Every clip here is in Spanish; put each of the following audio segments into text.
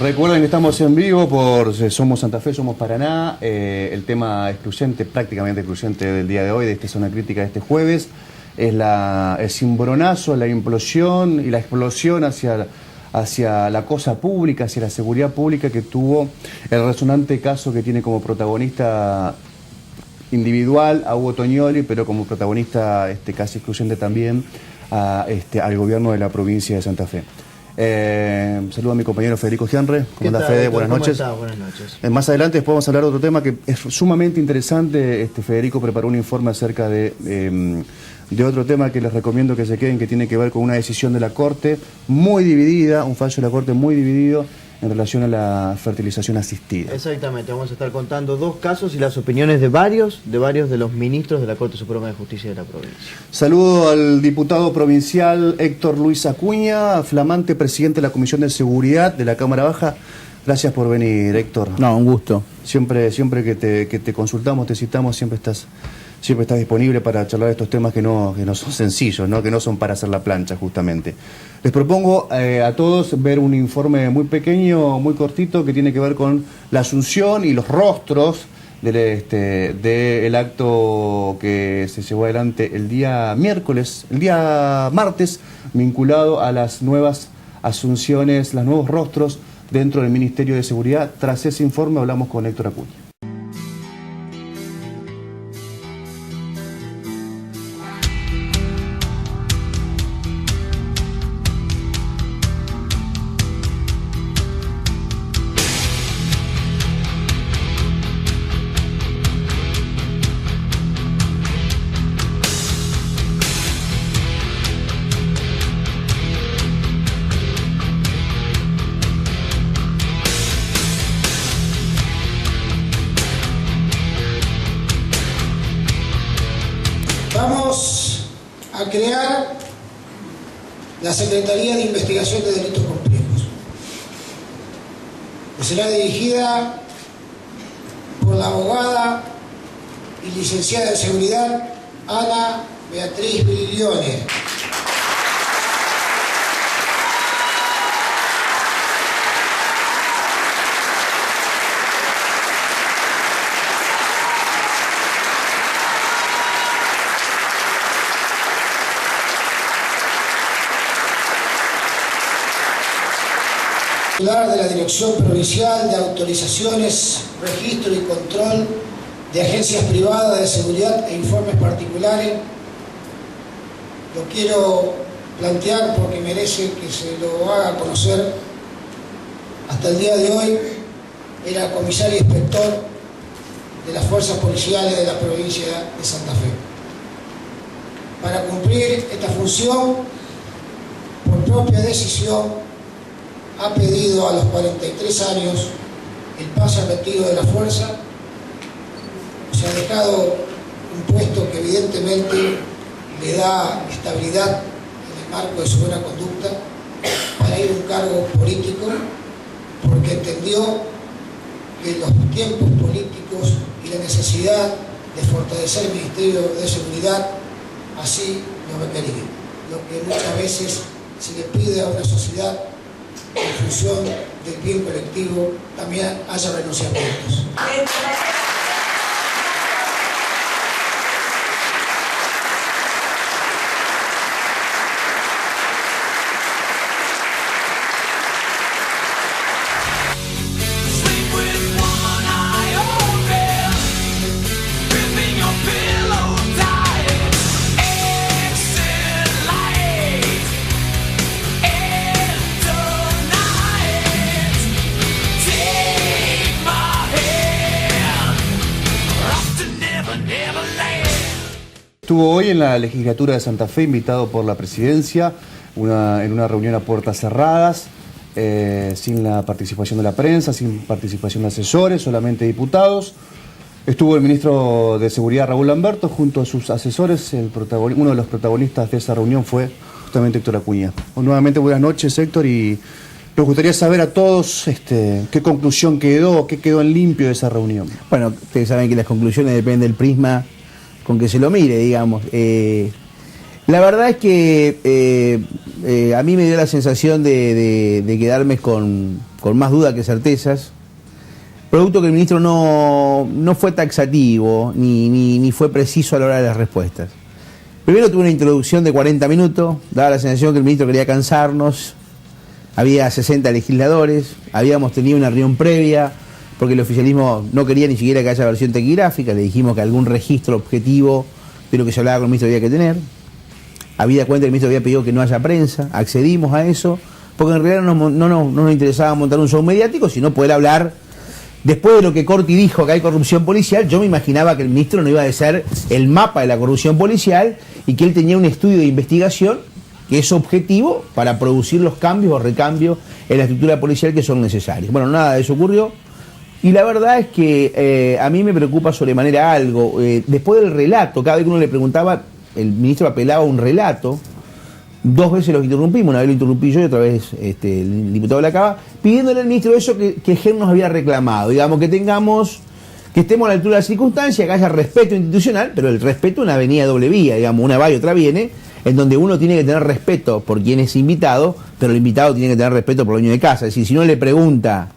Recuerden que estamos en vivo por Somos Santa Fe, Somos Paraná. El tema excluyente, prácticamente excluyente del día de hoy, de esta zona crítica de este jueves, es el cimbronazo, la implosión y la explosión hacia la cosa pública, hacia la seguridad pública que tuvo el resonante caso que tiene como protagonista individual a Hugo Tognoli, pero como protagonista casi excluyente también al gobierno de la provincia de Santa Fe. Saludo a mi compañero Federico Gianre. ¿Cómo anda, Fede? Buenas noches. Buenas noches. Más adelante podemos hablar de otro tema que es sumamente interesante. Federico preparó un informe acerca de otro tema que les recomiendo que se queden, que tiene que ver con una decisión de la Corte muy dividida, un fallo de la Corte muy dividido en relación a la fertilización asistida. Exactamente, vamos a estar contando dos casos y las opiniones de varios de los ministros de la Corte Suprema de Justicia de la provincia. Saludo al diputado provincial Héctor Luis Acuña, flamante presidente de la Comisión de Seguridad de la Cámara Baja. Gracias por venir, Héctor. No, un gusto. Siempre que te consultamos, te citamos, siempre estás disponible para charlar de estos temas que no son sencillos, ¿no? Que no son para hacer la plancha, justamente. Les propongo a todos ver un informe muy pequeño, muy cortito, que tiene que ver con la asunción y los rostros del acto que se llevó adelante el día martes, vinculado a las nuevas asunciones, los nuevos rostros dentro del Ministerio de Seguridad. Tras ese informe hablamos con Héctor Acuña. Vamos a crear la Secretaría de Investigación de Delitos Complejos, que será dirigida por la abogada y licenciada en Seguridad Ana Beatriz Briglione. Titular de la Dirección Provincial de Autorizaciones, Registro y Control de Agencias Privadas de Seguridad e Informes Particulares. Lo quiero plantear porque merece que se lo haga conocer. Hasta el día de hoy era comisario inspector de las fuerzas policiales de la provincia de Santa Fe. Para cumplir esta función, por propia decisión, ha pedido a los 43 años el pase al retiro de la fuerza. Se ha dejado un puesto que evidentemente le da estabilidad en el marco de su buena conducta para ir a un cargo político, porque entendió que los tiempos políticos y la necesidad de fortalecer el Ministerio de Seguridad así lo requerían. Lo que muchas veces se le pide a una sociedad en función del bien colectivo, también haya renunciamientos. estuvo hoy en la legislatura de Santa Fe, invitado por la presidencia, en una reunión a puertas cerradas, sin la participación de la prensa, sin participación de asesores, solamente diputados. Estuvo el ministro de Seguridad, Raúl Lamberto, junto a sus asesores. Uno de los protagonistas de esa reunión fue justamente Héctor Acuña. Nuevamente buenas noches, Héctor, y nos gustaría saber a todos qué conclusión quedó, qué quedó en limpio de esa reunión. Bueno, ustedes saben que las conclusiones dependen del prisma con que se lo mire, digamos. La verdad es que a mí me dio la sensación de quedarme con más dudas que certezas, producto que el ministro no fue taxativo ni fue preciso a la hora de las respuestas. Primero tuvo una introducción de 40 minutos, daba la sensación que el ministro quería cansarnos. Había 60 legisladores, habíamos tenido una reunión previa, porque el oficialismo no quería ni siquiera que haya versión taquigráfica, le dijimos que algún registro objetivo de lo que se hablaba con el ministro había que tener. Habida cuenta que el ministro había pedido que no haya prensa, accedimos a eso, porque en realidad no nos interesaba montar un show mediático, sino poder hablar. Después de lo que Corti dijo, que hay corrupción policial, yo me imaginaba que el ministro no iba a ser el mapa de la corrupción policial y que él tenía un estudio de investigación que es objetivo para producir los cambios o recambios en la estructura policial que son necesarios. Bueno, nada de eso ocurrió. Y la verdad es que a mí me preocupa sobremanera algo. Después del relato, cada vez que uno le preguntaba, el ministro apelaba a un relato. 2 veces los interrumpimos, una vez lo interrumpí yo y otra vez el diputado Lacaba, pidiéndole al ministro eso que GEM nos había reclamado, digamos, que estemos a la altura de la circunstancia, que haya respeto institucional, pero el respeto es una avenida doble vía, digamos, una va y otra viene, en donde uno tiene que tener respeto por quien es invitado, pero el invitado tiene que tener respeto por el dueño de casa. Es decir, si uno le pregunta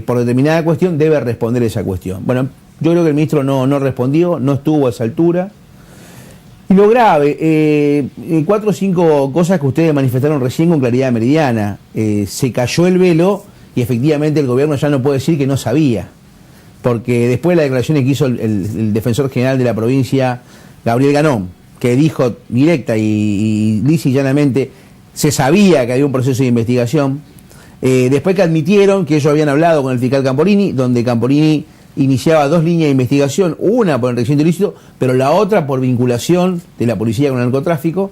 por determinada cuestión, debe responder esa cuestión. Bueno, yo creo que el ministro no respondió, no estuvo a esa altura. Y lo grave, 4 o 5 cosas que ustedes manifestaron recién con claridad meridiana. Se cayó el velo y efectivamente el gobierno ya no puede decir que no sabía. Porque después de las declaraciones que hizo el defensor general de la provincia, Gabriel Ganón, que dijo directa y lisa y llanamente, se sabía que había un proceso de investigación. Después que admitieron que ellos habían hablado con el fiscal Camporini, donde Camporini iniciaba 2 líneas de investigación, una por enriquecimiento ilícito, pero la otra por vinculación de la policía con el narcotráfico,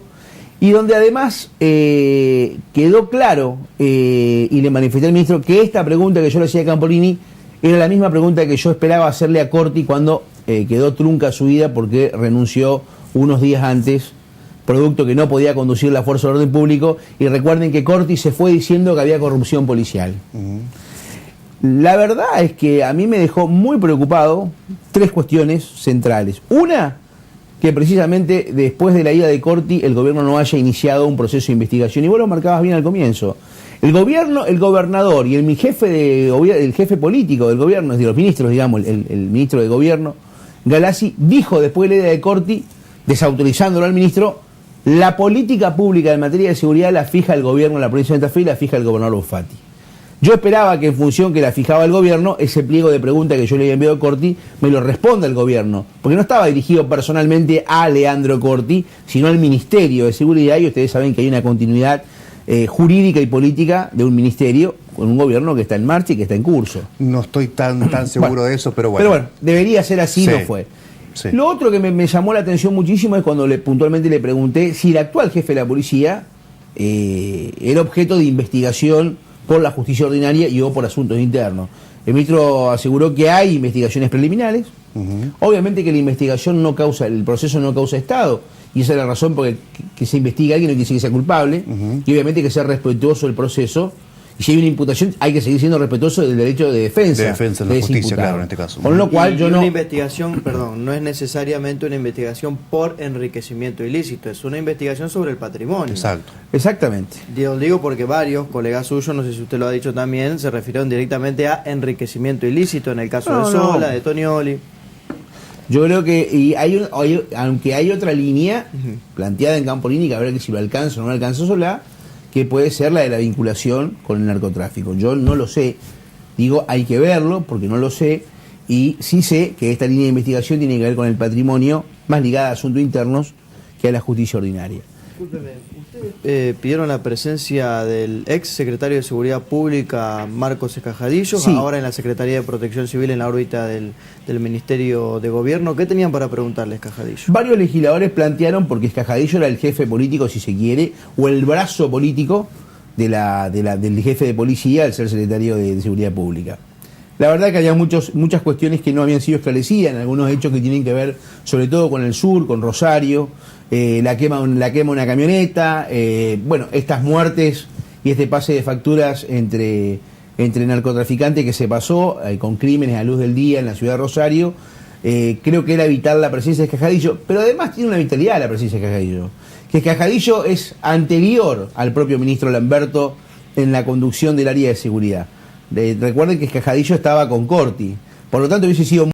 y donde además quedó claro, y le manifesté al ministro, que esta pregunta que yo le hacía a Camporini era la misma pregunta que yo esperaba hacerle a Corti cuando quedó trunca su vida porque renunció unos días antes, producto que no podía conducir la fuerza de orden público, y recuerden que Corti se fue diciendo que había corrupción policial. La verdad es que a mí me dejó muy preocupado 3 cuestiones centrales. Una, que precisamente después de la ida de Corti el gobierno no haya iniciado un proceso de investigación, y vos lo marcabas bien al comienzo. El gobernador y el jefe político del gobierno, es decir, los ministros, digamos, el ministro de gobierno, Galassi, dijo después de la ida de Corti, desautorizándolo al ministro, la política pública en materia de seguridad la fija el gobierno de la provincia de Santa Fe y la fija el gobernador Bufatti. Yo esperaba que en función que la fijaba el gobierno, ese pliego de preguntas que yo le había enviado a Corti, me lo responda el gobierno. Porque no estaba dirigido personalmente a Leandro Corti, sino al Ministerio de Seguridad, y ustedes saben que hay una continuidad jurídica y política de un ministerio con un gobierno que está en marcha y que está en curso. No estoy tan seguro de eso, pero bueno. Pero bueno, debería ser así, sí, no fue. Sí. Lo otro que me llamó la atención muchísimo es cuando puntualmente le pregunté si el actual jefe de la policía era objeto de investigación por la justicia ordinaria y o por asuntos internos. El ministro aseguró que hay investigaciones preliminares. Obviamente que la investigación no causa, el proceso no causa estado, y esa es la razón por que se investiga a alguien, no quiere decir que sea culpable, y obviamente que sea respetuoso del proceso, y si hay una imputación hay que seguir siendo respetuoso del derecho de defensa. De defensa de la justicia, claro, en este caso. Con lo cual yo no... Una investigación, perdón, no es necesariamente una investigación por enriquecimiento ilícito, es una investigación sobre el patrimonio. Exacto. Exactamente. Digo porque varios colegas suyos, no sé si usted lo ha dicho también, se refirieron directamente a enriquecimiento ilícito, en el caso de Sola, de Tonioli. Yo creo que aunque hay otra línea planteada en Camporini, que habrá que si lo alcanza o no alcanza Solá, que puede ser la de la vinculación con el narcotráfico. Yo no lo sé, digo, hay que verlo porque no lo sé, y sí sé que esta línea de investigación tiene que ver con el patrimonio, más ligada a asuntos internos que a la justicia ordinaria. Ustedes pidieron la presencia del ex secretario de Seguridad Pública, Marcos Escajadillo, Sí. ahora en la Secretaría de Protección Civil en la órbita del Ministerio de Gobierno. ¿Qué tenían para preguntarle a Escajadillo? Varios legisladores plantearon, porque Escajadillo era el jefe político, si se quiere, o el brazo político del jefe de policía, al ser secretario de Seguridad Pública. La verdad que había muchas cuestiones que no habían sido esclarecidas, algunos hechos que tienen que ver sobre todo con el sur, con Rosario, la quema una camioneta, bueno, estas muertes y este pase de facturas entre narcotraficantes que se pasó con crímenes a luz del día en la ciudad de Rosario. Creo que era vital la presencia de Escajadillo, pero además tiene una vitalidad la presencia de Escajadillo, que Escajadillo es anterior al propio ministro Lamberto en la conducción del área de seguridad. Recuerden que Escajadillo estaba con Corti, por lo tanto hubiese sido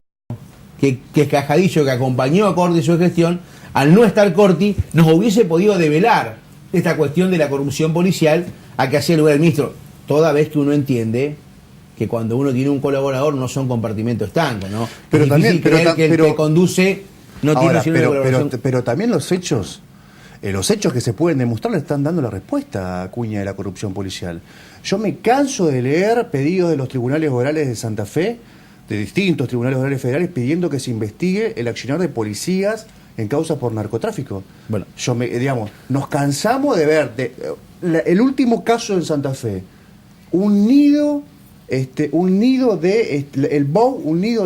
que Escajadillo, que acompañó a Corti en su gestión, al no estar Corti, nos hubiese podido develar esta cuestión de la corrupción policial a que hacía lugar el ministro, toda vez que uno entiende que cuando uno tiene un colaborador no son compartimentos estancos, ¿no? Pero es también, difícil creer que el que conduce no ahora, tiene una colaboración. pero también los hechos que se pueden demostrar le están dando la respuesta a Acuña de la corrupción policial. Yo me canso de leer pedidos de los tribunales orales de Santa Fe, de distintos tribunales orales federales, pidiendo que se investigue el accionar de policías en causas por narcotráfico. Bueno, nos cansamos de ver el último caso en Santa Fe, un nido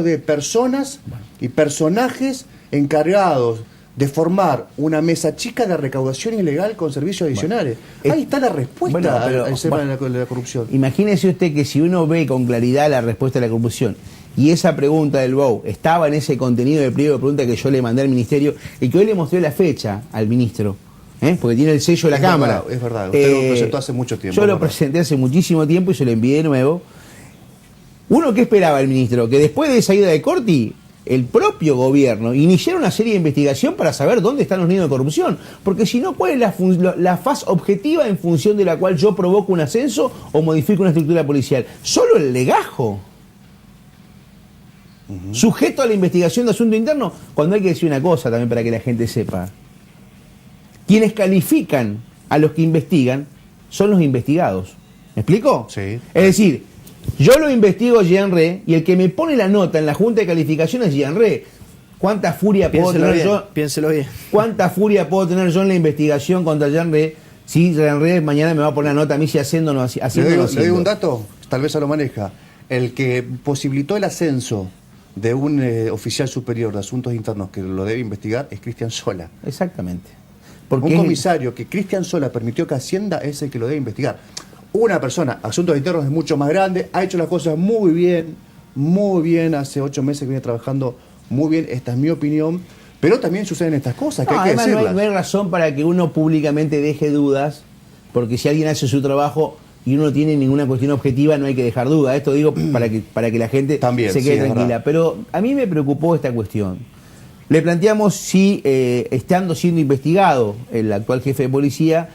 de personas y personajes encargados de formar una mesa chica de recaudación ilegal con servicios adicionales. Ahí está la respuesta al tema de la corrupción. Imagínese usted que si uno ve con claridad la respuesta a la corrupción y esa pregunta del BOU estaba en ese contenido del pliego de preguntas que yo le mandé al ministerio y que hoy le mostré la fecha al ministro, porque tiene el sello de la Cámara. Es verdad, usted lo presentó hace mucho tiempo. Yo lo presenté hace muchísimo tiempo y se lo envié de nuevo. ¿Qué esperaba el ministro? Que después de esa ida de Corti, el propio gobierno iniciara una serie de investigación para saber dónde están los nidos de corrupción. Porque si no, ¿cuál es la faz objetiva en función de la cual yo provoco un ascenso o modifico una estructura policial? Solo el legajo. Sujeto a la investigación de asunto interno, cuando hay que decir una cosa también para que la gente sepa. Quienes califican a los que investigan son los investigados. ¿Me explico? Sí. Es decir, yo lo investigo a Jean Rey y el que me pone la nota en la junta de calificación es Jean Rey. ¿Cuánta furia puedo tener yo? Piénselo bien. ¿Cuánta furia puedo tener yo en la investigación contra Jean Rey si Jean Rey mañana me va a poner la nota a mí si haciendo o no haciendo? Le doy un dato, tal vez se lo maneja. El que posibilitó el ascenso de un oficial superior de asuntos internos que lo debe investigar es Cristian Sola. Exactamente. Un comisario que Cristian Sola permitió que ascienda es el que lo debe investigar. Una persona, asuntos internos es mucho más grande, ha hecho las cosas muy bien, hace 8 meses que viene trabajando muy bien, esta es mi opinión, pero también suceden estas cosas, que hay que decirlas. No hay razón para que uno públicamente deje dudas, porque si alguien hace su trabajo y uno no tiene ninguna cuestión objetiva, no hay que dejar dudas. Esto digo para que la gente también, se quede tranquila. Pero a mí me preocupó esta cuestión. Le planteamos si, estando siendo investigado el actual jefe de policía,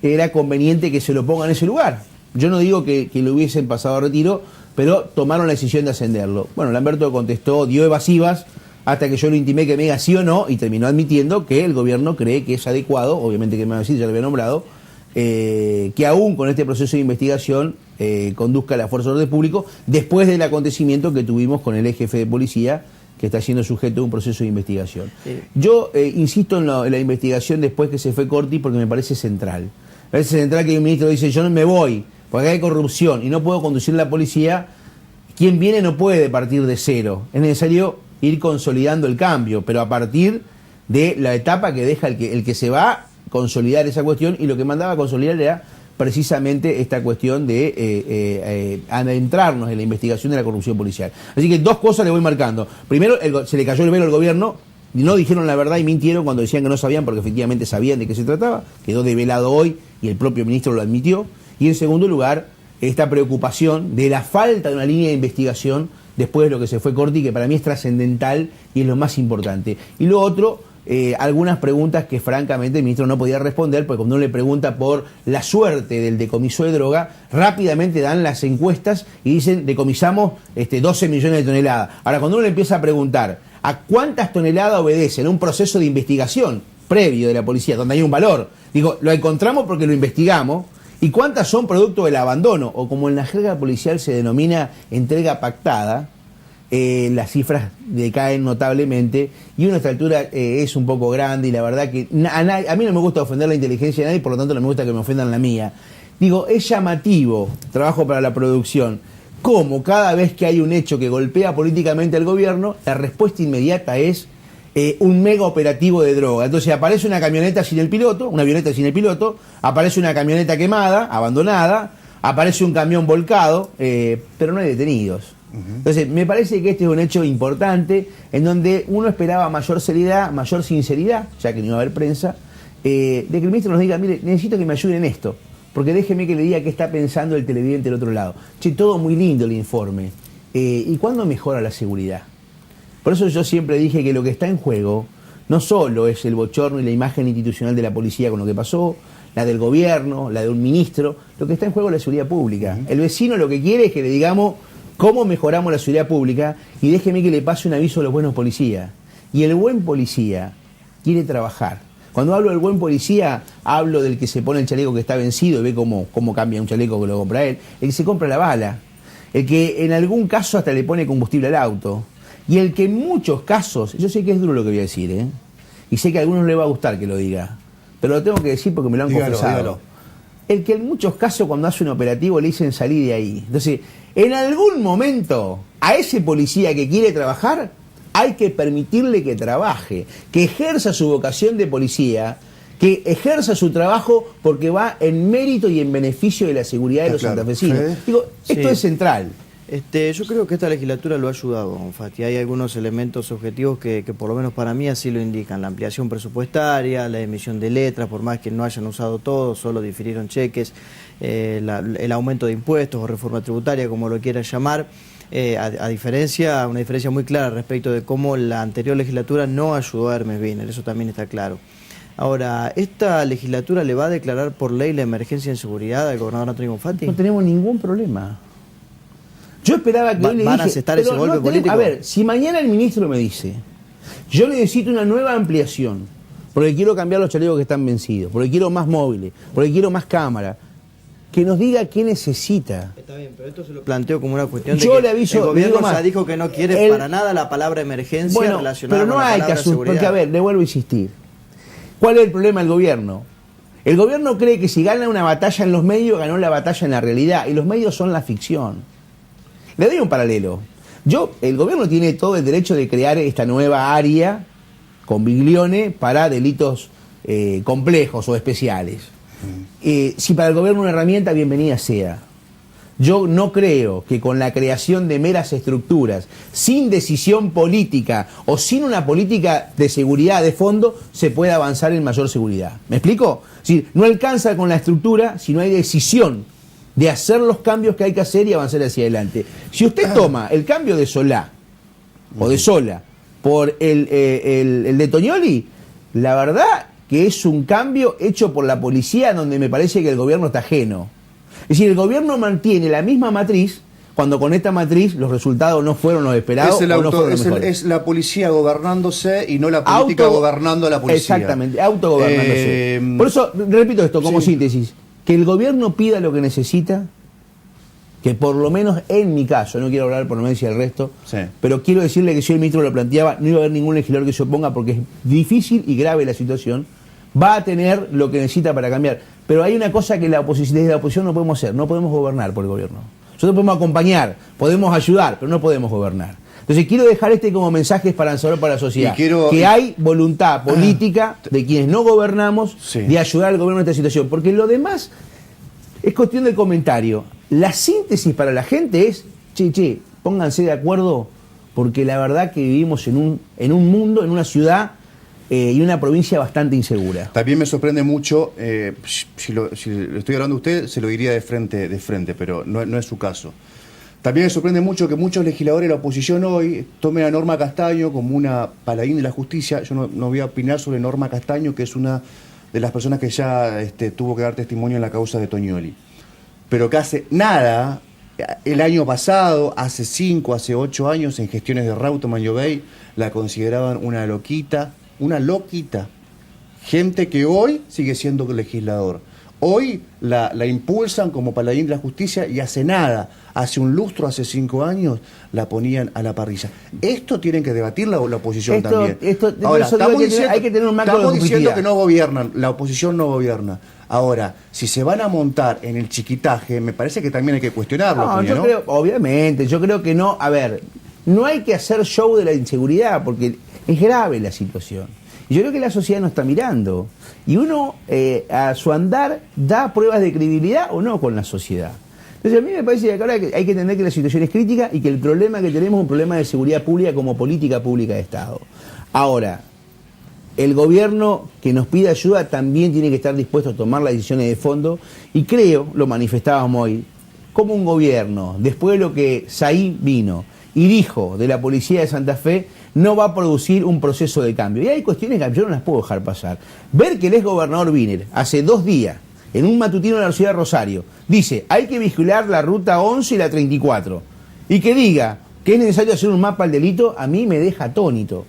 era conveniente que se lo ponga en ese lugar. Yo no digo que lo hubiesen pasado a retiro, pero tomaron la decisión de ascenderlo. Bueno, Lamberto contestó, dio evasivas, hasta que yo lo intimé que me diga sí o no, y terminó admitiendo que el gobierno cree que es adecuado, obviamente que me va a decir, ya lo había nombrado, que aún con este proceso de investigación conduzca la Fuerza de Orden Público, después del acontecimiento que tuvimos con el ex jefe de policía, que está siendo sujeto a un proceso de investigación. Sí. Yo insisto en la investigación después que se fue Corti, porque me parece central. Me parece central que el ministro dice, yo no me voy, porque hay corrupción y no puedo conducir la policía. Quien viene no puede partir de cero. Es necesario ir consolidando el cambio, pero a partir de la etapa que deja el que se va, consolidar esa cuestión, y lo que mandaba a consolidar era precisamente esta cuestión de adentrarnos en la investigación de la corrupción policial. Así que 2 cosas le voy marcando. Primero, se le cayó el velo al gobierno, no dijeron la verdad y mintieron cuando decían que no sabían, porque efectivamente sabían de qué se trataba, quedó develado hoy y el propio ministro lo admitió. Y en segundo lugar, esta preocupación de la falta de una línea de investigación después de lo que se fue Corti, que para mí es trascendental y es lo más importante. Y lo otro, algunas preguntas que francamente el ministro no podía responder, porque cuando uno le pregunta por la suerte del decomiso de droga, rápidamente dan las encuestas y dicen decomisamos 12 millones de toneladas. Ahora, cuando uno le empieza a preguntar a cuántas toneladas obedecen un proceso de investigación, previo de la policía, donde hay un valor. Digo, lo encontramos porque lo investigamos. ¿Y cuántas son producto del abandono? O como en la jerga policial se denomina entrega pactada, las cifras decaen notablemente y uno a esta altura es un poco grande y la verdad que a mí no me gusta ofender la inteligencia de nadie, por lo tanto no me gusta que me ofendan la mía. Digo, es llamativo, trabajo para la producción, cómo cada vez que hay un hecho que golpea políticamente al gobierno, la respuesta inmediata es un mega operativo de droga. Entonces aparece una camioneta sin el piloto, una avioneta sin el piloto, aparece una camioneta quemada, abandonada, aparece un camión volcado, pero no hay detenidos. Entonces, me parece que este es un hecho importante en donde uno esperaba mayor seriedad, mayor sinceridad, ya que no iba a haber prensa, de que el ministro nos diga, mire, necesito que me ayuden en esto, porque déjeme que le diga qué está pensando el televidente del otro lado. Che, todo muy lindo el informe. ¿Y cuándo mejora la seguridad? Por eso yo siempre dije que lo que está en juego no solo es el bochorno y la imagen institucional de la policía con lo que pasó, la del gobierno, la de un ministro, lo que está en juego es la seguridad pública. El vecino lo que quiere es que le digamos cómo mejoramos la seguridad pública y déjeme que le pase un aviso a los buenos policías. Y el buen policía quiere trabajar. Cuando hablo del buen policía, hablo del que se pone el chaleco que está vencido y ve cómo cambia un chaleco que lo compra él. El que se compra la bala. El que en algún caso hasta le pone combustible al auto. Y el que en muchos casos, yo sé que es duro lo que voy a decir, y sé que a algunos no les va a gustar que lo diga, pero lo tengo que decir porque me lo han confesado. Dígalo. El que en muchos casos cuando hace un operativo le dicen salir de ahí. Entonces, en algún momento, a ese policía que quiere trabajar, hay que permitirle que trabaje, que ejerza su vocación de policía, que ejerza su trabajo porque va en mérito y en beneficio de la seguridad de los santafesinos. Digo, esto es central. Yo creo que esta legislatura lo ha ayudado, Fati. Hay algunos elementos objetivos que por lo menos para mí así lo indican. La ampliación presupuestaria, la emisión de letras, por más que no hayan usado todo, solo difirieron cheques, el aumento de impuestos o reforma tributaria, como lo quieran llamar. Una diferencia muy clara respecto de cómo la anterior legislatura no ayudó a Hermes Wiener, eso también está claro. Ahora, ¿esta legislatura le va a declarar por ley la emergencia en seguridad al gobernador Antonio Fati? No tenemos ningún problema. Yo esperaba que hoy le ¿Van dije, a aceptar ese golpe político? A ver, si mañana el ministro me dice, yo necesito una nueva ampliación, porque quiero cambiar los chalecos que están vencidos, porque quiero más móviles, porque quiero más cámaras, que nos diga qué necesita. Está bien, pero esto se lo planteo como una cuestión yo de que le aviso, el gobierno ya dijo que no quiere para nada la palabra emergencia relacionada pero no con la hay palabra caso, seguridad. porque a ver, le vuelvo a insistir. ¿Cuál es el problema del gobierno? El gobierno cree que si gana una batalla en los medios, ganó la batalla en la realidad, y los medios son la ficción. Le doy un paralelo. El gobierno tiene todo el derecho de crear esta nueva área con Biglione para delitos complejos o especiales. Si para el gobierno una herramienta, bienvenida sea. Yo no creo que con la creación de meras estructuras, sin decisión política o sin una política de seguridad de fondo, se pueda avanzar en mayor seguridad. ¿Me explico? Si no alcanza con la estructura si no hay decisión de hacer los cambios que hay que hacer y avanzar hacia adelante. Si usted toma el cambio de Solá o de Sola por el de Toñoli, la verdad que es un cambio hecho por la policía donde me parece que el gobierno está ajeno. Es decir, el gobierno mantiene la misma matriz cuando con esta matriz los resultados no fueron los esperados o no fueron los mejores. Es la policía gobernándose y no la política gobernando a la policía. Exactamente, autogobernándose. Por eso, repito esto como síntesis. Que el gobierno pida lo que necesita, que por lo menos en mi caso, no quiero hablar por Messi y el resto, pero quiero decirle que si el ministro lo planteaba, no iba a haber ningún legislador que se oponga porque es difícil y grave la situación, va a tener lo que necesita para cambiar. Pero hay una cosa que desde la oposición no podemos hacer, no podemos gobernar por el gobierno. Nosotros podemos acompañar, podemos ayudar, pero no podemos gobernar. Entonces quiero dejar como mensaje esperanzador para la sociedad, que hay voluntad política de quienes no gobernamos de ayudar al gobierno en esta situación, porque lo demás es cuestión de comentario. La síntesis para la gente es, pónganse de acuerdo, porque la verdad que vivimos en un mundo, en una ciudad y una provincia bastante insegura. También me sorprende mucho, si lo estoy hablando a usted, se lo diría de frente, pero no es su caso. También me sorprende mucho que muchos legisladores de la oposición hoy tomen a Norma Castaño como una paladín de la justicia. Yo no voy a opinar sobre Norma Castaño, que es una de las personas que ya tuvo que dar testimonio en la causa de Toñoli. Pero que hace nada, el año pasado, hace 5, hace 8 años, en gestiones de Rauteman y Obey, la consideraban una loquita, gente que hoy sigue siendo legislador. Hoy la impulsan como paladín de la justicia y hace nada. Hace un lustro, hace 5 años, la ponían a la parrilla. Esto tienen que debatir la oposición también. Ahora, hay que tener un marco de estamos diciendo objetividad. que no gobiernan, la oposición no gobierna. Ahora, si se van a montar en el chiquitaje, me parece que también hay que cuestionarlo. No, Acuña, yo ¿no? creo, obviamente, yo creo que no. A ver, no hay que hacer show de la inseguridad porque es grave la situación. Y yo creo que la sociedad nos está mirando. Y uno, a su andar, da pruebas de credibilidad o no con la sociedad. Entonces, a mí me parece que ahora hay que entender que la situación es crítica y que el problema que tenemos es un problema de seguridad pública como política pública de Estado. Ahora, el gobierno que nos pide ayuda también tiene que estar dispuesto a tomar las decisiones de fondo y creo, lo manifestábamos hoy, como un gobierno, después de lo que Saí vino y dijo de la policía de Santa Fe, no va a producir un proceso de cambio. Y hay cuestiones que yo no las puedo dejar pasar. Ver que el exgobernador Wiener, hace 2 días, en un matutino de la ciudad de Rosario, dice, hay que vigilar la ruta 11 y la 34, y que diga que es necesario hacer un mapa al delito, a mí me deja atónito.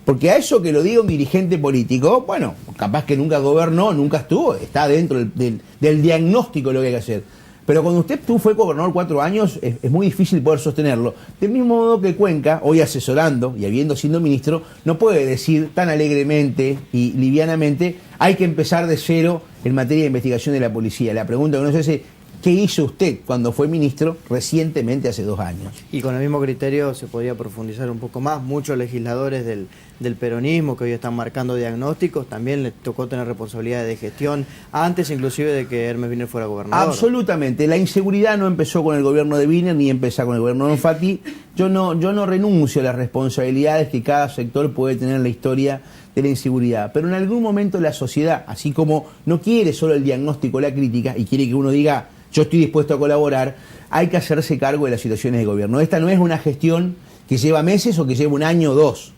Porque a eso que lo diga un dirigente político, bueno, capaz que nunca gobernó, nunca estuvo, está dentro del diagnóstico de lo que hay que hacer. Pero cuando usted fue gobernador 4 años, es muy difícil poder sostenerlo. Del mismo modo que Cuenca, hoy asesorando y habiendo sido ministro, no puede decir tan alegremente y livianamente, hay que empezar de cero en materia de investigación de la policía. La pregunta que uno se hace, ¿qué hizo usted cuando fue ministro recientemente, hace 2 años? Y con el mismo criterio se podría profundizar un poco más. Muchos legisladores del peronismo que hoy están marcando diagnósticos, también les tocó tener responsabilidades de gestión, antes inclusive de que Hermes Wiener fuera gobernador. Absolutamente. La inseguridad no empezó con el gobierno de Wiener ni empezó con el gobierno de Fati. Yo no renuncio a las responsabilidades que cada sector puede tener en la historia de la inseguridad. Pero en algún momento la sociedad, así como no quiere solo el diagnóstico, la crítica, y quiere que uno diga, yo estoy dispuesto a colaborar, hay que hacerse cargo de las situaciones de gobierno. Esta no es una gestión que lleva meses o que lleva 1 año o 2.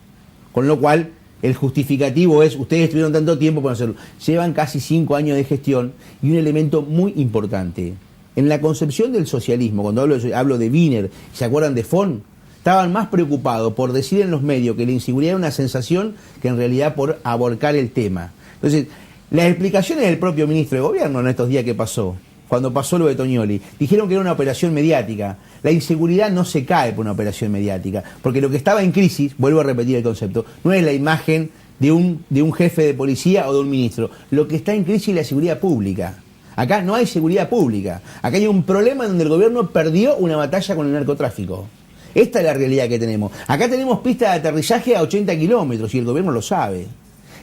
Con lo cual, el justificativo es, ustedes estuvieron tanto tiempo para hacerlo. Llevan casi 5 años de gestión y un elemento muy importante. En la concepción del socialismo, cuando hablo de Wiener, ¿se acuerdan de Fon? Estaban más preocupados por decir en los medios que la inseguridad era una sensación que en realidad por aborcar el tema. Entonces, las explicaciones del propio ministro de Gobierno en estos días que pasó, cuando pasó lo de Toñoli, dijeron que era una operación mediática. La inseguridad no se cae por una operación mediática, porque lo que estaba en crisis, vuelvo a repetir el concepto, no es la imagen de un jefe de policía o de un ministro. Lo que está en crisis es la seguridad pública. Acá no hay seguridad pública. Acá hay un problema donde el gobierno perdió una batalla con el narcotráfico. Esta es la realidad que tenemos. Acá tenemos pistas de aterrizaje a 80 kilómetros y el gobierno lo sabe.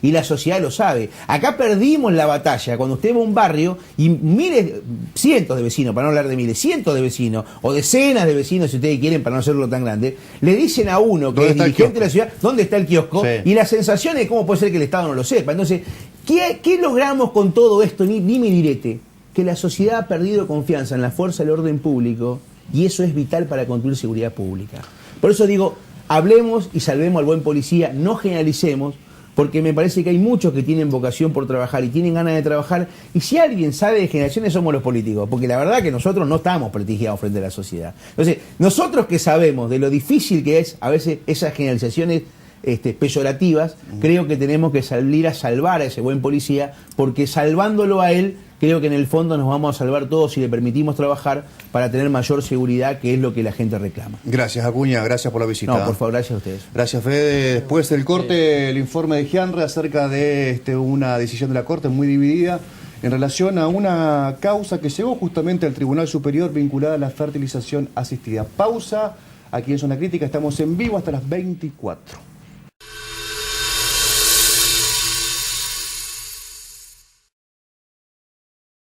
Y la sociedad lo sabe. Acá perdimos la batalla cuando usted va a un barrio y miles, cientos de vecinos, para no hablar de miles, cientos de vecinos, o decenas de vecinos, si ustedes quieren, para no hacerlo tan grande, le dicen a uno que es dirigente de la ciudad, ¿dónde está el kiosco? Sí. Y la sensación es cómo puede ser que el Estado no lo sepa. Entonces, ¿qué logramos con todo esto? Dime y direte. Que la sociedad ha perdido confianza en la fuerza del orden público y eso es vital para construir seguridad pública. Por eso digo, hablemos y salvemos al buen policía, no generalicemos, porque me parece que hay muchos que tienen vocación por trabajar y tienen ganas de trabajar, y si alguien sabe de generaciones somos los políticos, porque la verdad que nosotros no estamos prestigiados frente a la sociedad. Entonces, nosotros que sabemos de lo difícil que es a veces esas generalizaciones peyorativas, creo que tenemos que salir a salvar a ese buen policía, porque salvándolo a él, creo que en el fondo nos vamos a salvar todos si le permitimos trabajar para tener mayor seguridad, que es lo que la gente reclama. Gracias, Acuña, gracias por la visita. No, por favor, gracias a ustedes. Gracias, Fede. Después del corte, el informe de Gianre acerca de una decisión de la Corte muy dividida en relación a una causa que llegó justamente al Tribunal Superior vinculada a la fertilización asistida. Pausa, aquí en Zona Crítica, estamos en vivo hasta las 24.